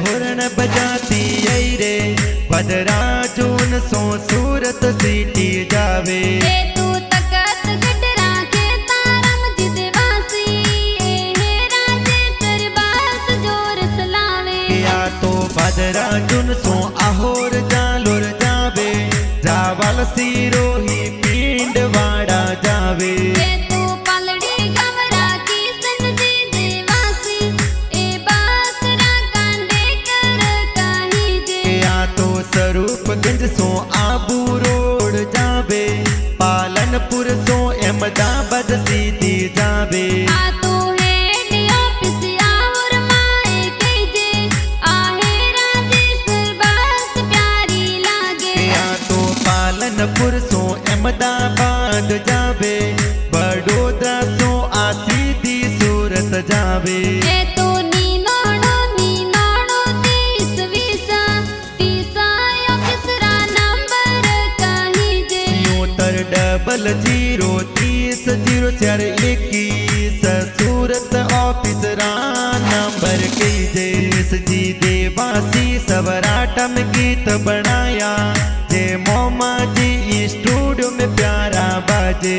हुरण बजाती आई रे भद्रा जून सो सूरत सीटी जावे तू तकत गडरा के तारम जिदवासी हे राजेश्वर बास जोर सलावे या तो भद्रा जून सो आहोर जालोर जावे जावल सिरोही पिंड वाड़ा जावे तू पलड़ी गवरा की संजी देवासी ए बासरा कांडे कर काही जे या तो स्वरूपगंज सो आबू रोड जावे पालनपुर सो अहमदाबाद सीधी जावे आ तू हेड ऑफिस आवर माए कईजे आहे राजेश्वर बास प्यारी लागे या तो पालनपुर सो अहमदाबाद जावे बड़ोदरा सो आ सीधी सूरत जावे तू नीनोड़ो 30 ऑफिसरा नंबर काही जे 030300421 सूरत ऑफिसरा नंबर कीजे जी देवासी सवराटम गीत बनाया जे मोमा जी स्टूडियो में प्यारा बाजे।